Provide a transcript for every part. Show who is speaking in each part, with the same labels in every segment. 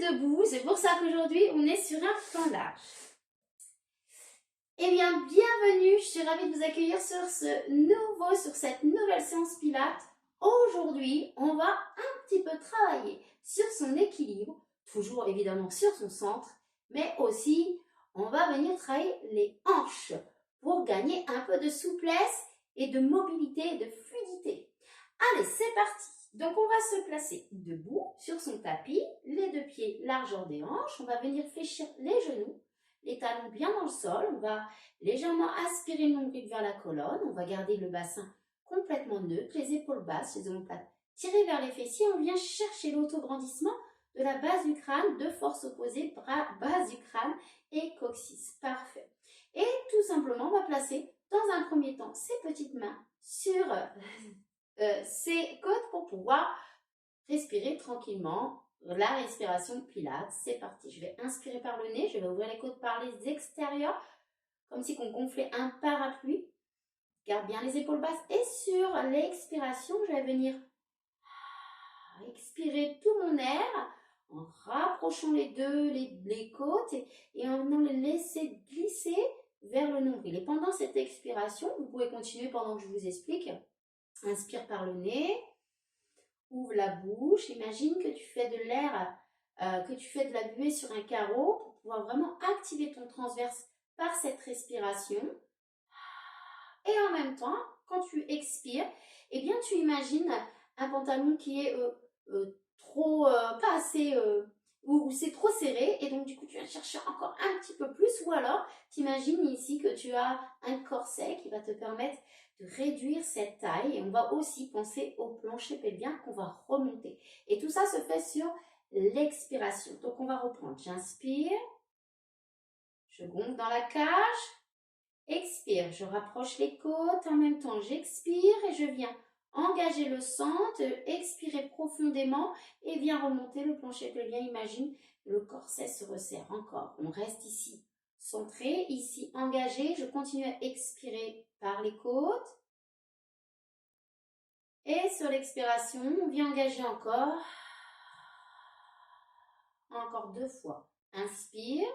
Speaker 1: debout. C'est pour ça qu'aujourd'hui, on est sur un plan large. Eh bien, bienvenue. Je suis ravie de vous accueillir sur cette nouvelle séance Pilates. Aujourd'hui, on va un petit peu travailler sur son équilibre, toujours évidemment sur son centre, mais aussi, on va venir travailler les hanches pour gagner un peu de souplesse et de mobilité et de fluidité. Allez, c'est parti. Donc, on va se placer debout sur son tapis, les deux pieds largeur des hanches. On va venir fléchir les genoux, les talons bien dans le sol. On va légèrement aspirer le nombril vers la colonne. On va garder le bassin complètement neutre, les épaules basses, les omoplates tirées vers les fessiers. On vient chercher l'autograndissement de la base du crâne, deux forces opposées, base du crâne et coccyx. Parfait. Et tout simplement, on va placer dans un premier temps ses petites mains sur ses côtes pour pouvoir respirer tranquillement. La respiration Pilates, c'est parti. Je vais inspirer par le nez, je vais ouvrir les côtes par les extérieurs, comme si on gonflait un parapluie. Garde bien les épaules basses. Et sur l'expiration, je vais venir expirer tout mon air en rapprochant les côtes et en venant les laisser glisser vers le nombril. Et pendant cette expiration, vous pouvez continuer pendant que je vous explique. Inspire par le nez, ouvre la bouche, imagine que tu fais de l'air, que tu fais de la buée sur un carreau pour pouvoir vraiment activer ton transverse par cette respiration. Et en même temps, quand tu expires, eh bien tu imagines un pantalon qui est trop, pas assez, où c'est trop serré, et donc du coup tu vas chercher encore un petit peu plus, ou alors tu imagines ici que tu as un corset qui va te permettre de réduire cette taille, et on va aussi penser au plancher pelvien qu'on va remonter. Et tout ça se fait sur l'expiration. Donc on va reprendre, j'inspire, je gonfle dans la cage, expire, je rapproche les côtes, en même temps j'expire et je viens engager le centre, expirer profondément et viens remonter le plancher pelvien. Imagine le corset se resserre encore. On reste ici centré, ici engagé. Je continue à expirer par les côtes. Et sur l'expiration, on vient engager encore. Encore 2 fois. Inspire.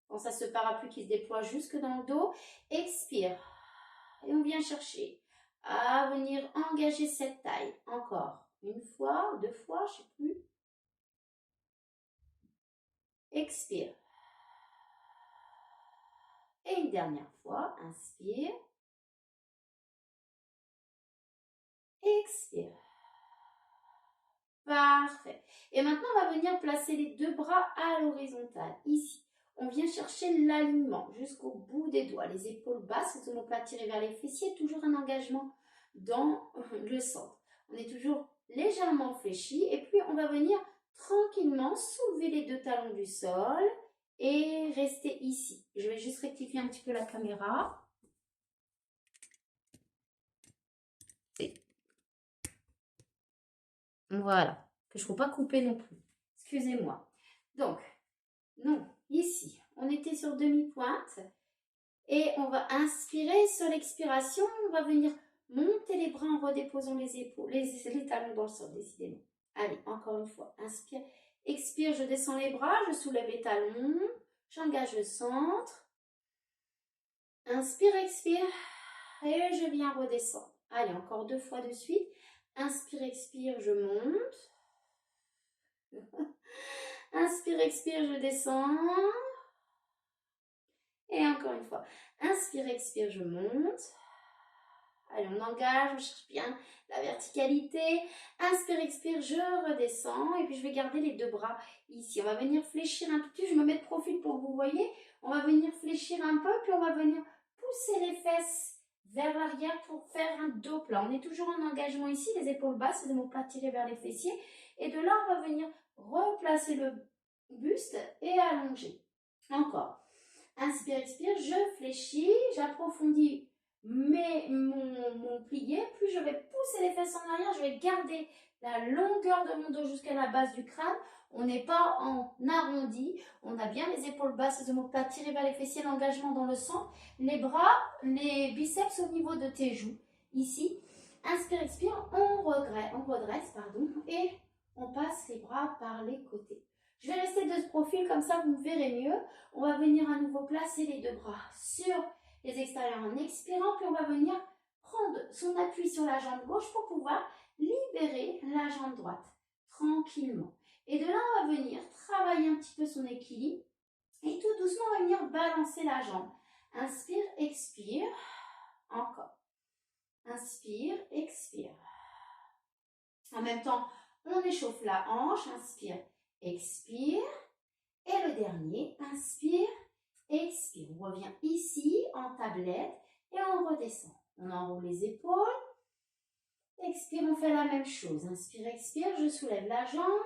Speaker 1: Pense à ce parapluie qui se déploie jusque dans le dos. Expire. Et on vient chercher à venir engager cette taille. Encore 1 fois, 2 fois, je ne sais plus. Expire. Et une dernière fois, inspire. Expire. Parfait. Et maintenant, on va venir placer les 2 bras à l'horizontale, ici. On vient chercher l'alignement jusqu'au bout des doigts, les épaules basses, les omoplates tirées vers les fessiers, toujours un engagement dans le centre. On est toujours légèrement fléchi et puis on va venir tranquillement soulever les 2 talons du sol et rester ici. Je vais juste rectifier un petit peu la caméra. Voilà, que je ne faut pas couper non plus. Excusez-moi. Donc, non, ici, on était sur demi-pointe et on va inspirer. Sur l'expiration, on va venir monter les bras en redéposant les épaules, les talons dans le sol, décidément. Allez, encore une fois, inspire, expire, je descends les bras, je soulève les talons, j'engage le centre. Inspire, expire et je viens redescendre. Allez, encore 2 fois de suite. Inspire, expire, je monte. Inspire, expire, je descends. Et encore une fois. Inspire, expire, je monte. Allez, on engage, on cherche bien la verticalité. Inspire, expire, je redescends. Et puis, je vais garder les 2 bras ici. On va venir fléchir un tout petit peu. Je me mets de profil pour que vous voyez. On va venir fléchir un peu. Puis, on va venir pousser les fesses vers l'arrière pour faire un dos plat. On est toujours en engagement ici. Les épaules basses, les omoplates tirées vers les fessiers. Et de là, on va venir replacer le buste et allonger. Encore. Inspire, expire, je fléchis, j'approfondis mon plié, puis je vais pousser les fesses en arrière, je vais garder la longueur de mon dos jusqu'à la base du crâne. On n'est pas en arrondi, on a bien les épaules basses, les omoplates tirées vers les fessiers, l'engagement dans le centre, les bras, les biceps au niveau de tes joues. Ici, inspire, expire, on redresse, et on passe les bras par les côtés. Je vais rester de ce profil, comme ça vous me verrez mieux. On va venir à nouveau placer les deux bras sur les extérieurs en expirant, puis on va venir prendre son appui sur la jambe gauche pour pouvoir libérer la jambe droite tranquillement. Et de là, on va venir travailler un petit peu son équilibre et tout doucement, on va venir balancer la jambe. Inspire, expire. Encore. Inspire, expire. En même temps, on échauffe la hanche. Inspire, expire. Et le dernier, inspire, expire. On revient ici en tablette et on redescend. On enroule les épaules. Expire, on fait la même chose. Inspire, expire, je soulève la jambe.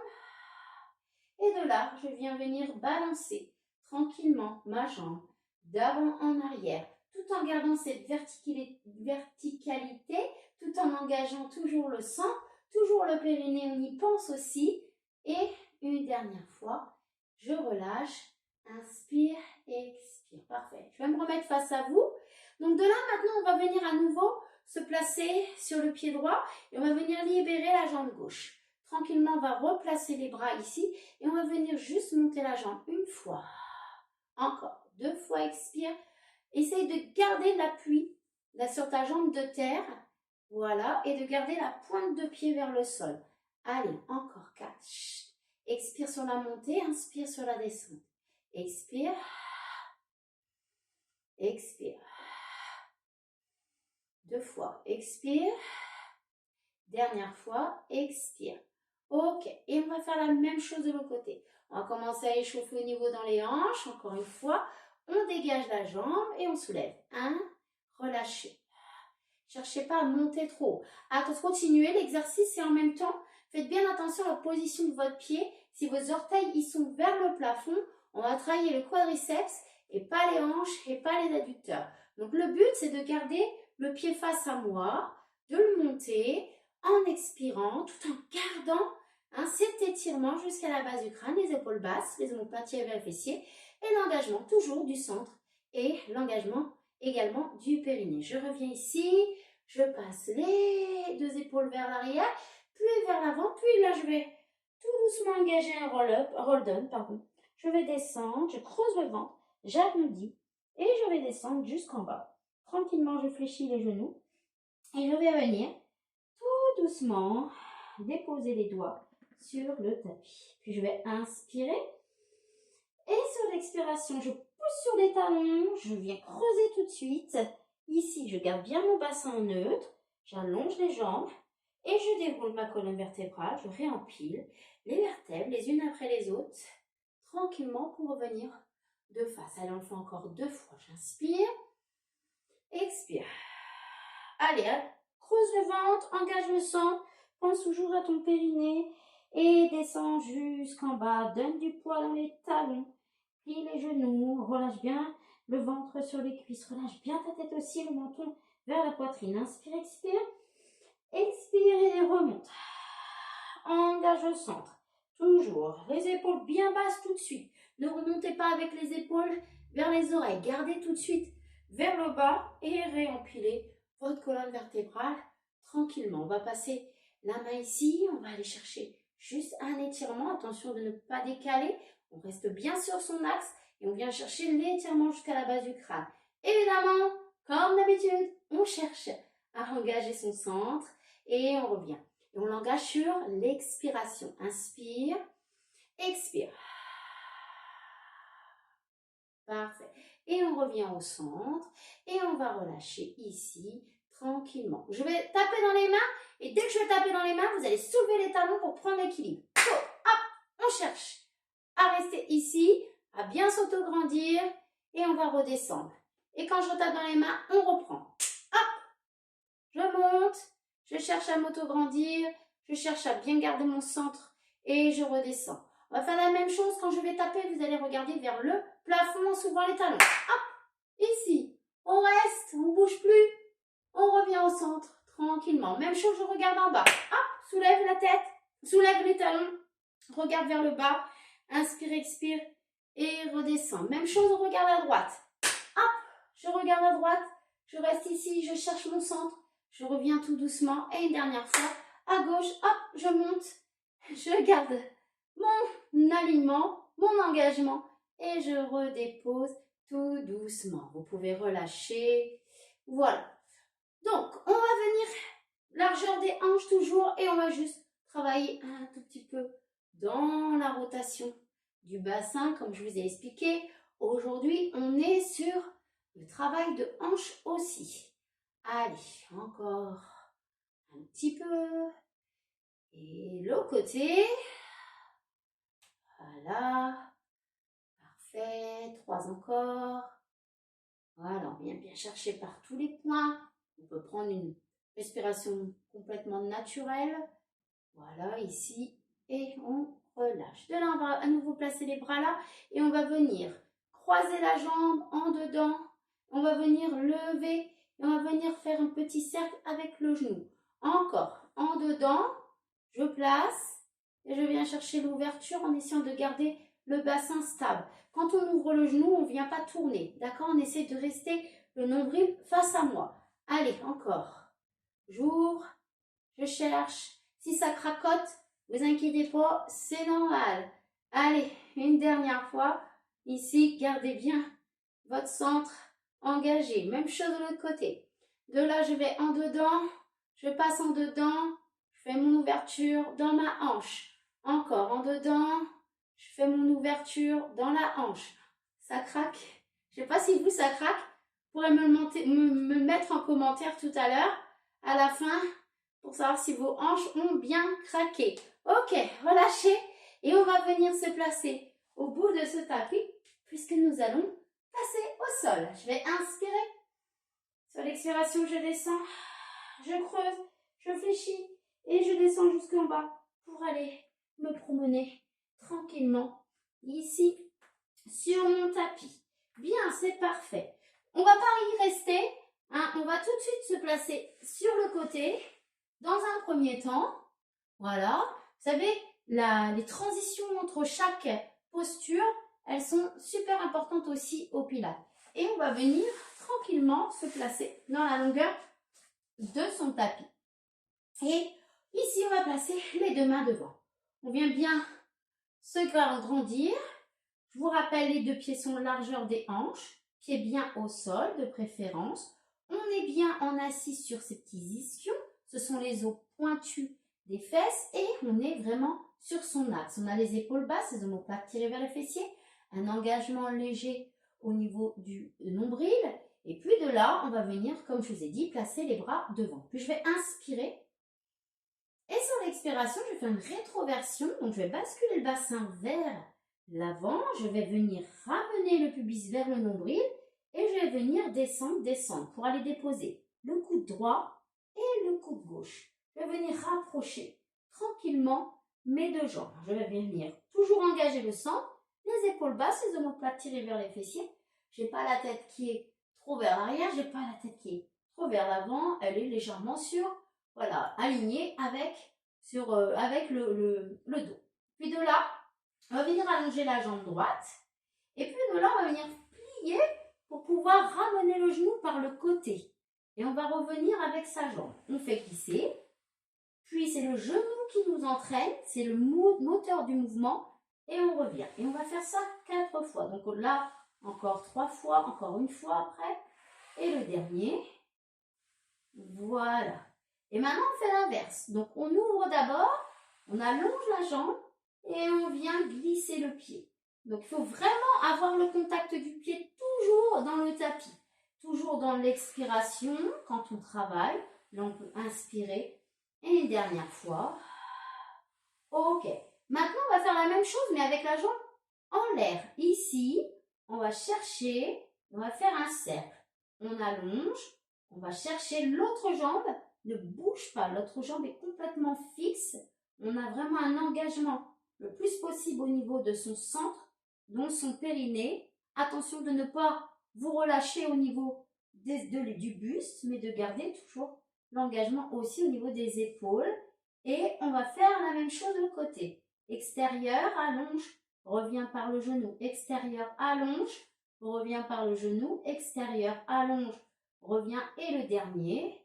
Speaker 1: Et de là, je viens venir balancer tranquillement ma jambe d'avant en arrière, tout en gardant cette verticalité, tout en engageant toujours le centre, toujours le périnée, on y pense aussi. Et une dernière fois, je relâche, inspire, expire. Parfait. Je vais me remettre face à vous. Donc de là, maintenant, on va venir à nouveau se placer sur le pied droit et on va venir libérer la jambe gauche. Tranquillement, on va replacer les bras ici et on va venir juste monter la jambe une fois. Encore. 2 fois, expire. Essaye de garder l'appui sur ta jambe de terre. Voilà. Et de garder la pointe de pied vers le sol. Allez, encore 4. Expire sur la montée, inspire sur la descente. Expire. Expire. 2 fois. Expire. Dernière fois. Expire. Ok. Et on va faire la même chose de l'autre côté. On va commencer à échauffer au niveau dans les hanches. Encore une fois. On dégage la jambe et on soulève. 1. Relâchez. Cherchez pas à monter trop. Attention, continuez l'exercice et en même temps, faites bien attention à la position de votre pied. Si vos orteils ils sont vers le plafond, on va travailler le quadriceps et pas les hanches et pas les adducteurs. Donc le but, c'est de garder le pied face à moi, de le monter en expirant, tout en gardant cet étirement jusqu'à la base du crâne, les épaules basses, les omoplates vers le fessier et l'engagement toujours du centre et l'engagement également du périnée. Je reviens ici, je passe les 2 épaules vers l'arrière, puis vers l'avant, puis là je vais tout doucement engager un roll down, pardon. Je vais descendre, je creuse le ventre, j'arrondis et je vais descendre jusqu'en bas. Tranquillement, je fléchis les genoux et je vais venir tout doucement déposer les doigts sur le tapis. Puis je vais inspirer et sur l'expiration, je pousse sur les talons, je viens creuser tout de suite. Ici, je garde bien mon bassin neutre, j'allonge les jambes et je déroule ma colonne vertébrale, je réempile les vertèbres les unes après les autres, tranquillement pour revenir de face. Allez, on le fait encore 2 fois. J'inspire, expire. Allez, creuse le ventre, engage le centre, pense toujours à ton périnée et descends jusqu'en bas. Donne du poids dans les talons. Plie les genoux, relâche bien le ventre sur les cuisses, relâche bien ta tête aussi, le menton vers la poitrine. Inspire, expire, expire et remonte. Engage le centre, toujours, les épaules bien basses tout de suite. Ne remontez pas avec les épaules vers les oreilles, gardez tout de suite vers le bas et réempilez votre colonne vertébrale tranquillement. On va passer la main ici, on va aller chercher juste un étirement, attention de ne pas décaler. On reste bien sur son axe et on vient chercher l'étirement jusqu'à la base du crâne. Évidemment, comme d'habitude, on cherche à engager son centre et on revient. Et on l'engage sur l'expiration. Inspire, expire. Parfait. Et on revient au centre et on va relâcher ici tranquillement. Je vais taper dans les mains et dès que je vais taper dans les mains, vous allez soulever les talons pour prendre l'équilibre. Hop, on cherche à rester ici, à bien s'autograndir et on va redescendre. Et quand je tape dans les mains, on reprend. Hop, je monte, je cherche à m'autograndir, je cherche à bien garder mon centre et je redescends. On va faire la même chose quand je vais taper, vous allez regarder vers le plafond en s'ouvrant les talons. Hop, ici, on reste, on ne bouge plus, on revient au centre tranquillement. Même chose, je regarde en bas. Hop, soulève la tête, soulève les talons, regarde vers le bas. Inspire, expire et redescends. Même chose, on regarde à droite. Hop, je regarde à droite, je reste ici, je cherche mon centre, je reviens tout doucement. Et une dernière fois, à gauche, hop, je monte je garde mon alignement, mon engagement et je redépose tout doucement. Vous pouvez relâcher. Voilà. Donc, on va venir largeur des hanches toujours et on va juste travailler un tout petit peu dans la rotation du bassin comme je vous ai expliqué. Aujourd'hui, on est sur le travail de hanche aussi. Allez, encore un petit peu. Et l'autre côté. Voilà. Parfait. 3 encore. Voilà, on vient bien chercher par tous les points. On peut prendre une respiration complètement naturelle. Voilà, ici. Et on relâche. De là, on va à nouveau placer les bras là. Et on va venir croiser la jambe en dedans. On va venir lever. Et on va venir faire un petit cercle avec le genou. Encore. En dedans. Je place. Et je viens chercher l'ouverture en essayant de garder le bassin stable. Quand on ouvre le genou, on ne vient pas tourner. D'accord? On essaie de rester le nombril face à moi. Allez, encore. J'ouvre. Je cherche. Si ça cracote, vous inquiétez pas, c'est normal. Allez, une dernière fois. Ici, gardez bien votre centre engagé. Même chose de l'autre côté. De là, je vais en dedans. Je passe en dedans. Je fais mon ouverture dans ma hanche. Encore en dedans. Je fais mon ouverture dans la hanche. Ça craque. Je ne sais pas si vous, ça craque. Vous pourrez me mettre en commentaire tout à l'heure, à la fin, pour savoir si vos hanches ont bien craqué. Ok, relâchez et on va venir se placer au bout de ce tapis puisque nous allons passer au sol. Je vais inspirer. Sur l'expiration, je descends, je creuse, je fléchis et je descends jusqu'en bas pour aller me promener tranquillement ici sur mon tapis. Bien, c'est parfait. On ne va pas y rester. Hein, on va tout de suite se placer sur le côté dans un premier temps. Voilà. Vous savez, les transitions entre chaque posture, elles sont super importantes aussi au pilates. Et on va venir tranquillement se placer dans la longueur de son tapis. Et ici, on va placer les 2 mains devant. On vient bien se grandir. Je vous rappelle, les 2 pieds sont largeur des hanches, pieds bien au sol de préférence. On est bien en assis sur ces petits ischions. Ce sont les os pointus des fesses et on est vraiment sur son axe. On a les épaules basses, les omoplates tirées vers les fessiers, un engagement léger au niveau du nombril. Et puis de là, on va venir, comme je vous ai dit, placer les bras devant. Puis je vais inspirer. Et sur l'expiration, je fais une rétroversion. Donc je vais basculer le bassin vers l'avant. Je vais venir ramener le pubis vers le nombril. Et je vais venir descendre pour aller déposer le coude droit et le coude gauche. Je vais venir rapprocher tranquillement mes 2 jambes. Je vais venir toujours engager le centre, les épaules basses, les omoplates tirées vers les fessiers. Je n'ai pas la tête qui est trop vers l'arrière, je n'ai pas la tête qui est trop vers l'avant. Elle est légèrement voilà, alignée avec le dos. Puis de là, on va venir allonger la jambe droite. Et puis de là, on va venir plier pour pouvoir ramener le genou par le côté. Et on va revenir avec sa jambe. On fait glisser. Puis c'est le genou qui nous entraîne. C'est le moteur du mouvement. Et on revient. Et on va faire ça 4 fois. Donc là, encore 3 fois. Encore une fois après. Et le dernier. Voilà. Et maintenant, on fait l'inverse. Donc on ouvre d'abord. On allonge la jambe. Et on vient glisser le pied. Donc, il faut vraiment avoir le contact du pied toujours dans le tapis. Toujours dans l'expiration, quand on travaille. Là, on peut inspirer. Et une dernière fois. Ok. Maintenant, on va faire la même chose, mais avec la jambe en l'air. Ici, on va chercher, on va faire un cercle. On allonge, on va chercher l'autre jambe. Ne bouge pas, l'autre jambe est complètement fixe. On a vraiment un engagement le plus possible au niveau de son centre, dont son périnée. Attention de ne pas vous relâcher au niveau du buste, mais de garder toujours l'engagement aussi au niveau des épaules. Et on va faire la même chose de l'autre côté. Extérieur, allonge, revient par le genou. Extérieur, allonge, revient par le genou. Extérieur, allonge, revient. Et le dernier.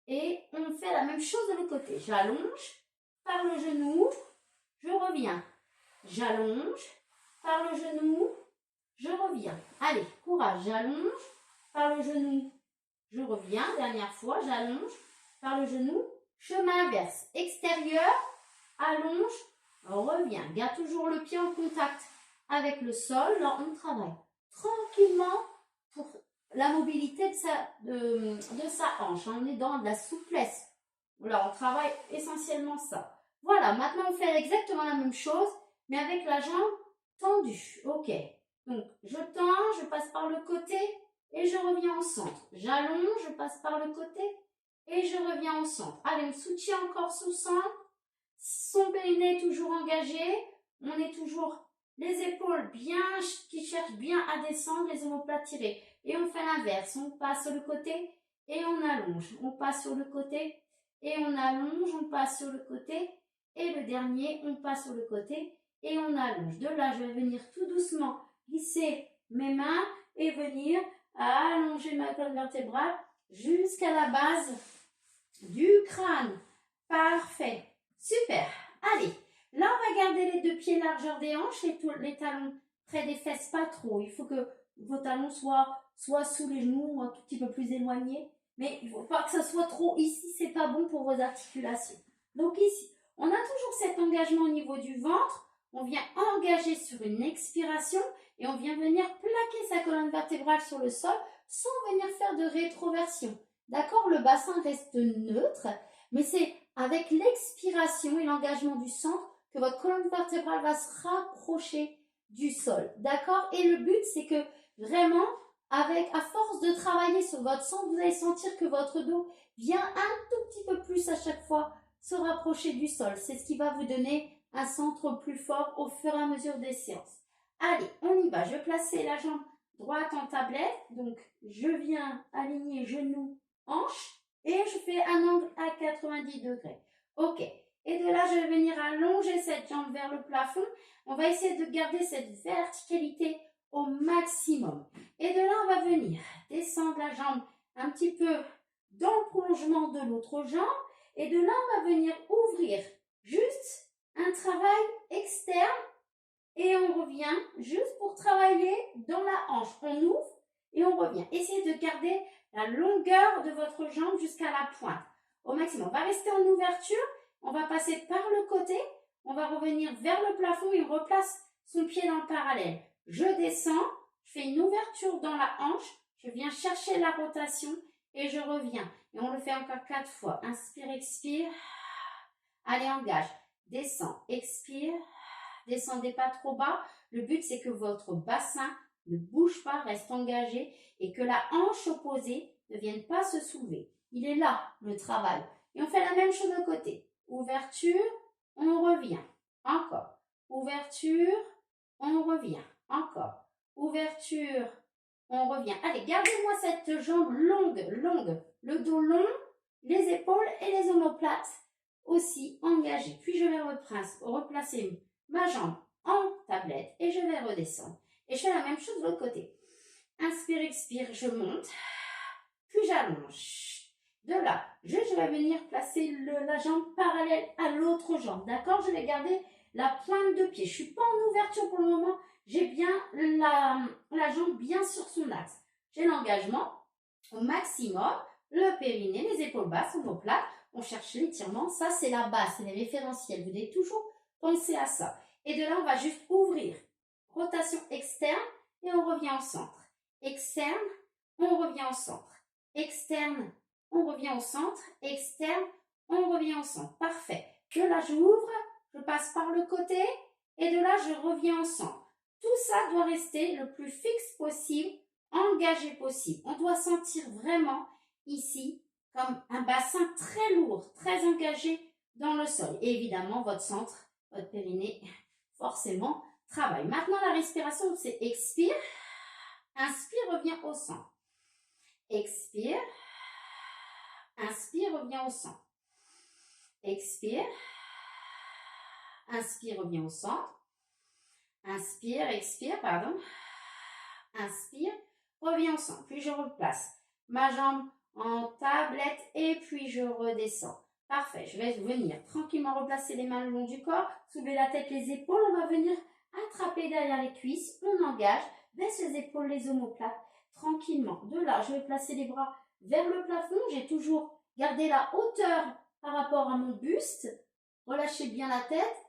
Speaker 1: Et on fait la même chose de l'autre côté. J'allonge, par le genou, je reviens. J'allonge, par le genou, je reviens. Allez, courage, j'allonge, par le genou, je reviens. Dernière fois, j'allonge, par le genou, chemin inverse. Extérieur, allonge, reviens. Garde toujours le pied en contact avec le sol. Là, on travaille tranquillement pour la mobilité de sa hanche. On est dans de la souplesse. Là, on travaille essentiellement ça. Voilà, maintenant on fait exactement la même chose, mais avec la jambe tendue. Ok, donc je tends, je passe par le côté et je reviens au centre. J'allonge, je passe par le côté et je reviens au centre. Allez, on soutient encore sous centre. Son périnée toujours engagé. On est toujours les épaules bien, qui cherchent bien à descendre, les omoplates tirées. Et on fait l'inverse. On passe sur le côté et on allonge. On passe sur le côté et on allonge. On passe sur le côté. Et le dernier, on passe sur le côté et on allonge. De là, je vais venir tout doucement glisser mes mains et venir allonger ma colonne vertébrale jusqu'à la base du crâne. Parfait. Super. Allez, là, on va garder les deux pieds largeur des hanches, les talons près des fesses, pas trop. Il faut que vos talons soient sous les genoux ou un tout petit peu plus éloignés. Mais il ne faut pas que ça soit trop ici, c'est pas bon pour vos articulations. Donc ici, on a toujours cet engagement au niveau du ventre. On vient engager sur une expiration et on vient venir plaquer sa colonne vertébrale sur le sol sans venir faire de rétroversion. D'accord? Le bassin reste neutre, mais c'est avec l'expiration et l'engagement du centre que votre colonne vertébrale va se rapprocher du sol. D'accord? Et le but, c'est que vraiment, à force de travailler sur votre centre, vous allez sentir que votre dos vient un tout petit peu plus à chaque fois se rapprocher du sol. C'est ce qui va vous donner un centre plus fort au fur et à mesure des séances. Allez, on y va. Je vais placer la jambe droite en tablette. Donc, je viens aligner genoux, hanches et je fais un angle à 90 degrés. Ok. Et de là, je vais venir allonger cette jambe vers le plafond. On va essayer de garder cette verticalité au maximum. Et de là, on va venir descendre la jambe un petit peu dans le prolongement de l'autre jambe. Et de là, on va venir ouvrir juste un travail externe et on revient juste pour travailler dans la hanche. On ouvre et on revient. Essayez de garder la longueur de votre jambe jusqu'à la pointe au maximum. On va rester en ouverture. On va passer par le côté. On va revenir vers le plafond et on replace son pied dans le parallèle. Je descends, je fais une ouverture dans la hanche. Je viens chercher la rotation et je reviens. Et on le fait encore 4 fois. Inspire, expire. Allez, engage. Descends, expire. Descendez pas trop bas. Le but, c'est que votre bassin ne bouge pas, reste engagé et que la hanche opposée ne vienne pas se soulever. Il est là, le travail. Et on fait la même chose de côté. Ouverture, on revient. Encore. Ouverture, on revient. Encore. Ouverture, on revient. Allez, gardez-moi cette jambe longue. Le dos long, les épaules et les omoplates aussi engagées. Puis je vais replacer ma jambe en tablette et je vais redescendre. Et je fais la même chose de l'autre côté. Inspire, expire, je monte. Puis j'allonge. De là, je vais venir placer la jambe parallèle à l'autre jambe. D'accord? Je vais garder la pointe de pied. Je ne suis pas en ouverture pour le moment. J'ai bien la jambe bien sur son axe. J'ai l'engagement au maximum. Le périnée, les épaules basses, omoplates. On cherche l'étirement. Ça, c'est la base, c'est les référentiels. Vous devez toujours penser à ça. Et de là, on va juste ouvrir. Rotation externe et on revient au centre. Externe, on revient au centre. Externe, on revient au centre. Externe, on revient au centre. Parfait. De là, j'ouvre, je passe par le côté et de là, je reviens au centre. Tout ça doit rester le plus fixe possible, engagé possible. On doit sentir vraiment ici comme un bassin très lourd, très engagé dans le sol. Et évidemment, votre centre, votre périnée, forcément, travaille. Maintenant, la respiration, c'est expire. Inspire, revient au centre. Expire. Inspire, revient au centre. Expire. Inspire, revient au centre. Inspire, expire, pardon. Inspire, revient au centre. Puis je replace ma jambe en tablette et puis je redescends. Parfait. Je vais venir tranquillement replacer les mains le long du corps, soulever la tête, les épaules. On va venir attraper derrière les cuisses. On engage, baisse les épaules, les omoplates, tranquillement. De là, je vais placer les bras vers le plafond. J'ai toujours gardé la hauteur par rapport à mon buste. Relâchez bien la tête.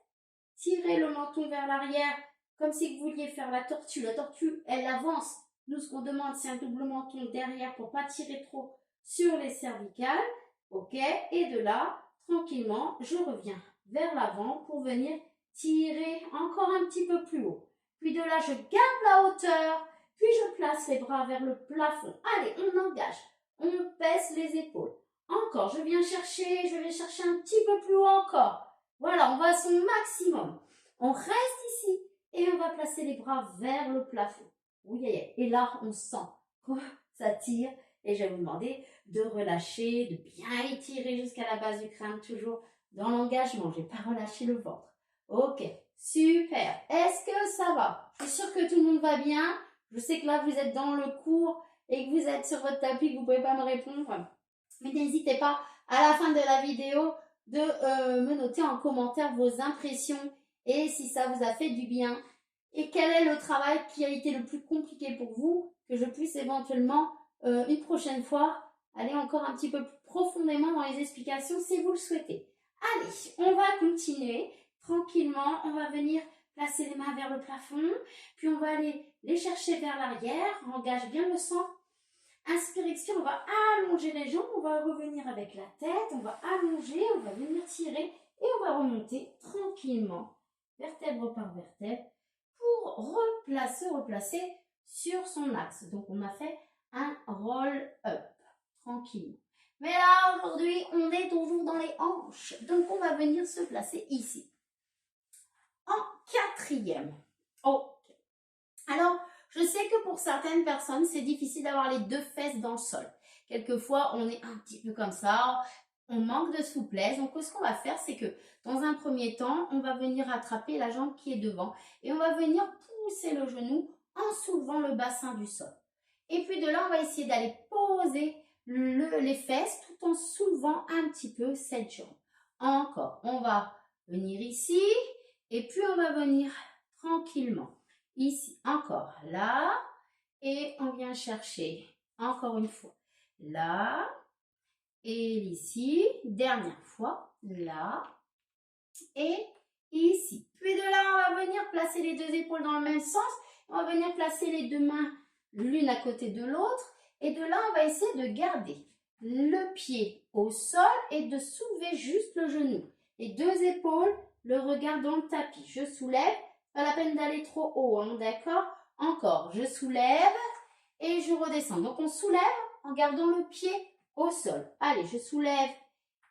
Speaker 1: Tirez le menton vers l'arrière, comme si vous vouliez faire la tortue. La tortue, elle avance. Nous, ce qu'on demande, c'est un double menton derrière pour pas tirer trop sur les cervicales. Ok, et de là, tranquillement, je reviens vers l'avant pour venir tirer encore un petit peu plus haut. Puis de là, je garde la hauteur, puis je place les bras vers le plafond. Allez, on engage, on baisse les épaules. Encore, je vais chercher un petit peu plus haut encore. Voilà, on va à son maximum. On reste ici et on va placer les bras vers le plafond. Oui, et là, on sent que ça tire. Et je vais vous demander de relâcher, de bien étirer jusqu'à la base du crâne, toujours dans l'engagement. Je n'ai pas relâché le ventre. Ok, super. Est-ce que ça va? Je suis sûre que tout le monde va bien. Je sais que là, vous êtes dans le cours et que vous êtes sur votre tapis, que vous ne pouvez pas me répondre. Mais n'hésitez pas, à la fin de la vidéo, de me noter en commentaire vos impressions et si ça vous a fait du bien. Et quel est le travail qui a été le plus compliqué pour vous, que je puisse éventuellement une prochaine fois, aller encore un petit peu plus profondément dans les explications si vous le souhaitez. Allez, on va continuer tranquillement. On va venir placer les mains vers le plafond, puis on va aller les chercher vers l'arrière. Engage bien le centre. Inspire, expire, on va allonger les jambes, on va revenir avec la tête, on va allonger, on va venir tirer et on va remonter tranquillement, vertèbre par vertèbre, pour replacer sur son axe. Donc on a fait un roll up, tranquillement. Mais là, aujourd'hui, on est toujours dans les hanches. Donc, on va venir se placer ici. En quatrième. Ok. Alors, je sais que pour certaines personnes, c'est difficile d'avoir les deux fesses dans le sol. Quelquefois, on est un petit peu comme ça. On manque de souplesse. Donc, ce qu'on va faire, c'est que dans un premier temps, on va venir attraper la jambe qui est devant. Et on va venir pousser le genou en soulevant le bassin du sol. Et puis de là, on va essayer d'aller poser les fesses tout en soulevant un petit peu cette jambe. Encore, on va venir ici et puis on va venir tranquillement. Ici, encore là et on vient chercher encore une fois là et ici. Dernière fois, là et ici. Puis de là, on va venir placer les deux épaules dans le même sens. On va venir placer les deux mains l'une à côté de l'autre. Et de là, on va essayer de garder le pied au sol et de soulever juste le genou. Les deux épaules, le regard dans le tapis. Je soulève, pas la peine d'aller trop haut, hein, d'accord? Encore, je soulève et je redescends. Donc, on soulève en gardant le pied au sol. Allez, je soulève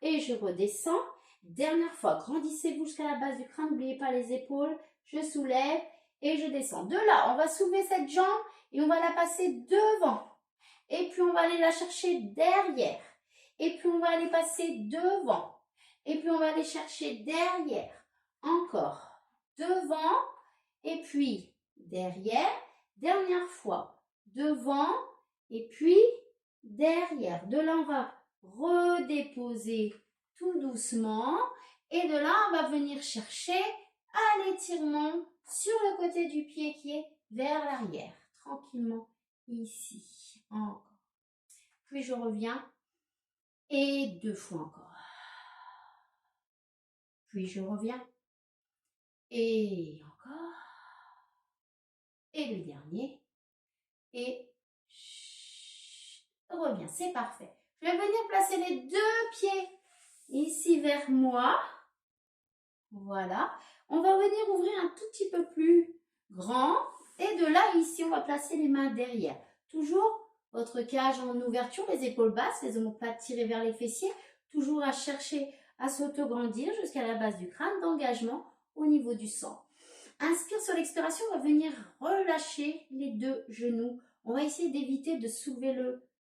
Speaker 1: et je redescends. Dernière fois, grandissez-vous jusqu'à la base du crâne, n'oubliez pas les épaules. Je soulève et je descends. De là, on va soulever cette jambe et on va la passer devant. Et puis, on va aller la chercher derrière. Et puis, on va aller passer devant. Et puis, on va aller chercher derrière. Encore. Devant. Et puis, derrière. Dernière fois. Devant. Et puis, derrière. De là, on va redéposer tout doucement. Et de là, on va venir chercher à l'étirement sur le côté du pied qui est vers l'arrière. Tranquillement. Ici. Encore. Puis je reviens. Et deux fois encore. Puis je reviens. Et encore. Et le dernier. Et reviens. C'est parfait. Je vais venir placer les deux pieds ici vers moi. Voilà. On va venir ouvrir un tout petit peu plus grand. Et de là, ici, on va placer les mains derrière. Toujours votre cage en ouverture, les épaules basses, les omoplates tirées vers les fessiers. Toujours à chercher à s'auto-grandir jusqu'à la base du crâne, d'engagement au niveau du centre. Inspire sur l'expiration, on va venir relâcher les deux genoux. On va essayer d'éviter de soulever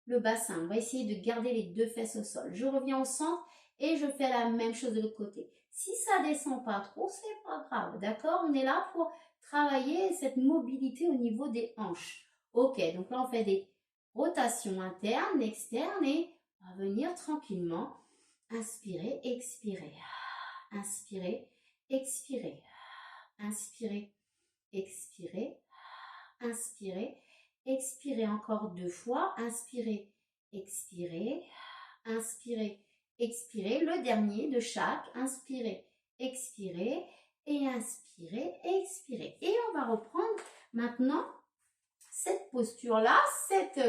Speaker 1: le bassin. On va essayer de garder les deux fesses au sol. Je reviens au centre et je fais la même chose de l'autre côté. Si ça descend pas trop, c'est pas grave, d'accord? On est là pour travailler cette mobilité au niveau des hanches. Ok, donc là on fait des rotations internes, externes et on va venir tranquillement Inspirez, expirez. Inspirez, expirez. Inspirez, expirez. Inspirez, expirez encore 2 fois. Inspirez, expirez. Inspirez, expirez. Le dernier de chaque. Inspirez, expirez. Et inspirez, expirez. Et on va reprendre maintenant cette posture-là, cette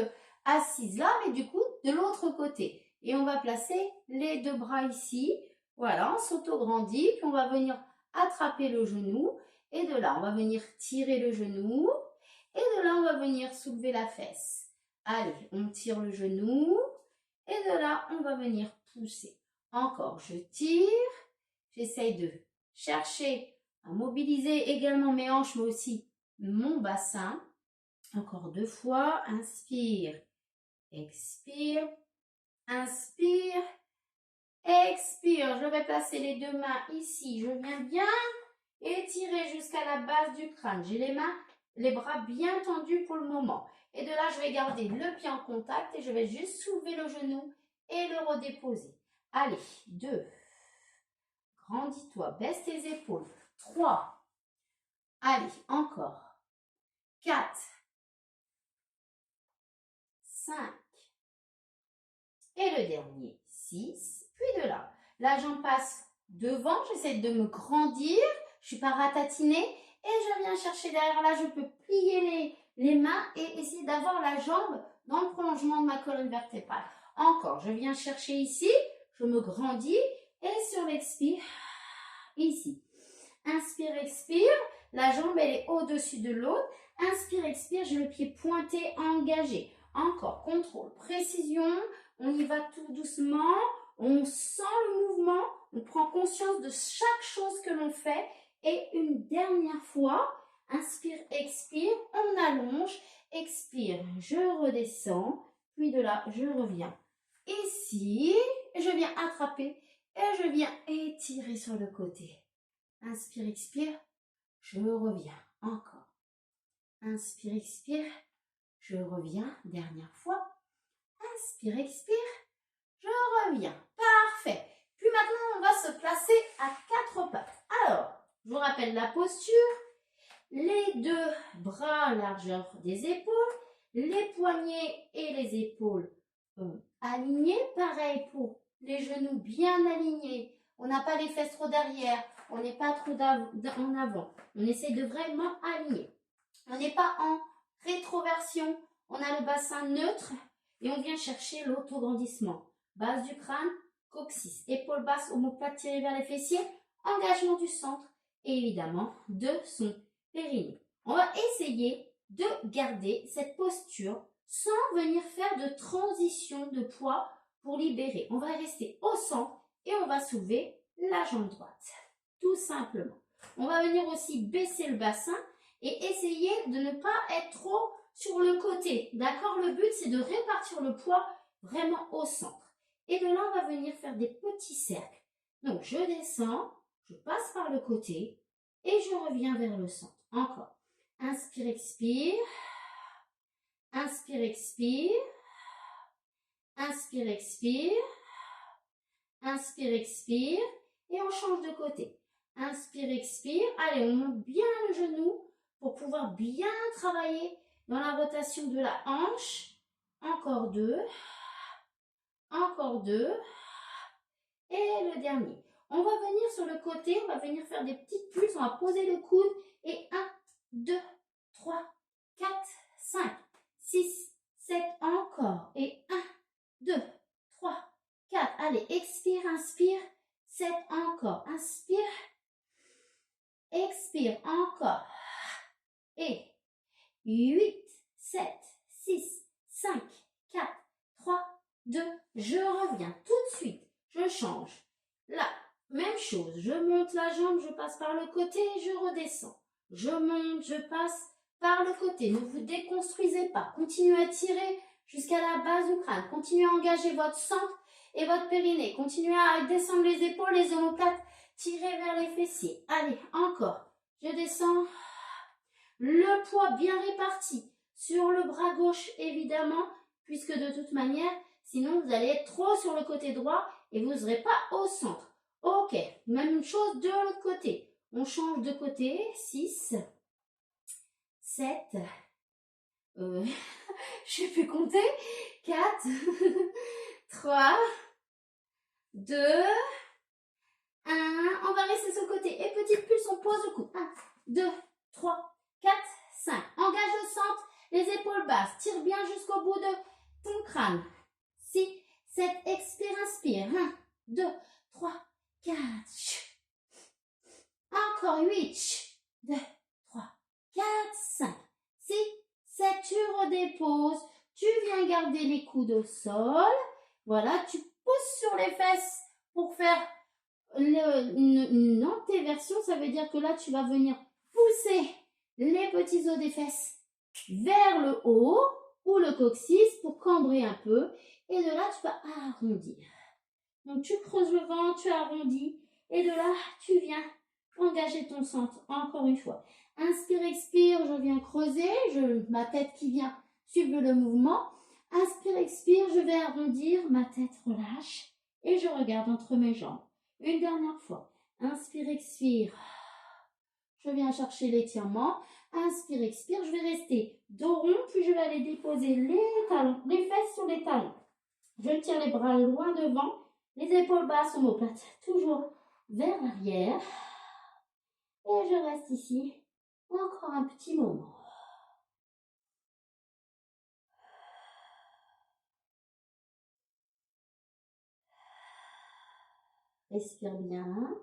Speaker 1: assise-là, mais du coup de l'autre côté. Et on va placer les 2 bras ici. Voilà, on s'auto-grandit, puis on va venir attraper le genou. Et de là, on va venir tirer le genou. Et de là, on va venir soulever la fesse. Allez, on tire le genou. Et de là, on va venir pousser. Encore, je tire. J'essaye de chercher à mobiliser également mes hanches, mais aussi mon bassin. Encore 2 fois. Inspire, expire, inspire, expire. Je vais placer les 2 mains ici. Je viens bien étirer jusqu'à la base du crâne. J'ai les bras bien tendus pour le moment. Et de là, je vais garder le pied en contact et je vais juste soulever le genou et le redéposer. Allez, 2. Grandis-toi, baisse tes épaules. 3. Allez, encore. 4. 5. Et le dernier, 6. Puis de là, la jambe passe devant. J'essaie de me grandir. Je ne suis pas ratatinée. Et je viens chercher derrière. Là, je peux plier les mains et essayer d'avoir la jambe dans le prolongement de ma colonne vertébrale. Encore, je viens chercher ici. Je me grandis. Et sur l'expire, ici. Inspire, expire. La jambe, elle est au-dessus de l'autre. Inspire, expire. J'ai le pied pointé, engagé. Encore, contrôle, précision. On y va tout doucement. On sent le mouvement. On prend conscience de chaque chose que l'on fait. Et une dernière fois, inspire, expire. On allonge. Expire, je redescends. Puis de là, je reviens ici. Je viens attraper. Et je viens étirer sur le côté. Inspire, expire, je reviens. Encore. Inspire, expire, je reviens. Dernière fois. Inspire, expire, je reviens. Parfait. Puis maintenant, on va se placer à 4 pattes. Alors, je vous rappelle la posture. Les 2 bras à largeur des épaules. Les poignets et les épaules alignés. Pareil pour les genoux bien alignés. On n'a pas les fesses trop derrière. On n'est pas trop en avant. On essaie de vraiment aligner. On n'est pas en rétroversion. On a le bassin neutre et on vient chercher l'autograndissement. Base du crâne, coccyx, épaules basses, omoplate tirée vers les fessiers, engagement du centre et évidemment de son périnée. On va essayer de garder cette posture sans venir faire de transition de poids pour libérer. On va rester au centre et on va soulever la jambe droite. Tout simplement. On va venir aussi baisser le bassin et essayer de ne pas être trop sur le côté. D'accord? Le but, c'est de répartir le poids vraiment au centre. Et de là, on va venir faire des petits cercles. Donc, je descends, je passe par le côté et je reviens vers le centre. Encore. Inspire, expire. Inspire, expire. Inspire, expire. Inspire, expire. Et on change de côté. Inspire, expire. Allez, on monte bien le genou pour pouvoir bien travailler dans la rotation de la hanche. Encore 2. Encore 2. Et le dernier. On va venir sur le côté, on va venir faire des petites pulses. On va poser le coude. Et 1, 2, 3, 4, 5, 6, 7. Encore. Et 1, 2, 3, 4. Allez, expire, inspire. 7, encore. Inspire. Expire, encore. Et 8, 7, 6, 5, 4, 3, 2. Je reviens tout de suite. Je change. Là, même chose. Je monte la jambe, je passe par le côté et je redescends. Je monte, je passe par le côté. Ne vous déconstruisez pas. Continuez à tirer jusqu'à la base du crâne. Continuez à engager votre centre et votre périnée. Continuez à descendre les épaules, les omoplates. Tirez vers les fessiers. Allez, encore. Je descends. Le poids bien réparti sur le bras gauche, évidemment, puisque de toute manière, sinon vous allez être trop sur le côté droit et vous ne serez pas au centre. Ok, même chose de l'autre côté. On change de côté. 6, 7, je sais plus compter. 4, 3, 2, 1. On va rester sur le côté. Et petite pulse, on pose le cou. 1, 2, 3, 4, 5. Engage le centre, les épaules basses. Tire bien jusqu'au bout de ton crâne. 6, 7, expire, inspire. 1, 2, 3, 4. Encore 8, 2, 3, 4, 5, 6, 7. Tu redéposes. Tu viens garder les coudes au sol. Voilà, tu pousses sur les fesses pour faire une antéversion. Ça veut dire que là, tu vas venir pousser les petits os des fesses vers le haut ou le coccyx pour cambrer un peu. Et de là, tu vas arrondir. Donc, tu creuses le ventre, tu arrondis. Et de là, tu viens engager ton centre. Encore une fois. Inspire, expire, je viens creuser. Ma tête qui vient suivre le mouvement. Inspire, expire, je vais arrondir. Ma tête relâche. Et je regarde entre mes jambes. Une dernière fois. Inspire, expire. Je viens chercher l'étirement. Inspire, expire. Je vais rester dos rond, puis je vais aller déposer les talons, les fesses sur les talons. Je tire les bras loin devant, les épaules basses, omoplate toujours vers l'arrière. Et je reste ici encore un petit moment. Respire bien.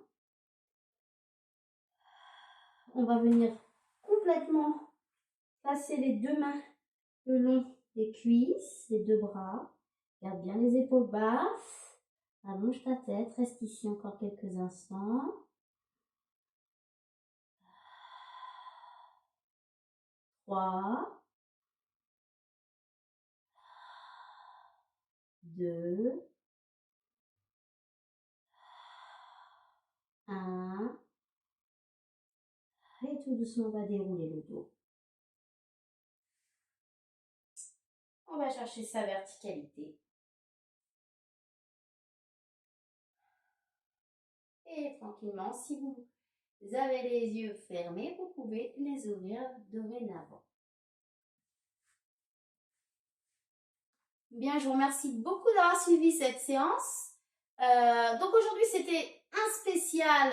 Speaker 1: On va venir complètement passer les deux mains le long des cuisses, les deux bras. Garde bien les épaules basses. Allonge ta tête. Reste ici encore quelques instants. 3, 2, 1. Et tout doucement, on va dérouler le dos. On va chercher sa verticalité. Et tranquillement, si vous avez les yeux fermés, vous pouvez les ouvrir dorénavant. Bien, je vous remercie beaucoup d'avoir suivi cette séance. Donc aujourd'hui, c'était un spécial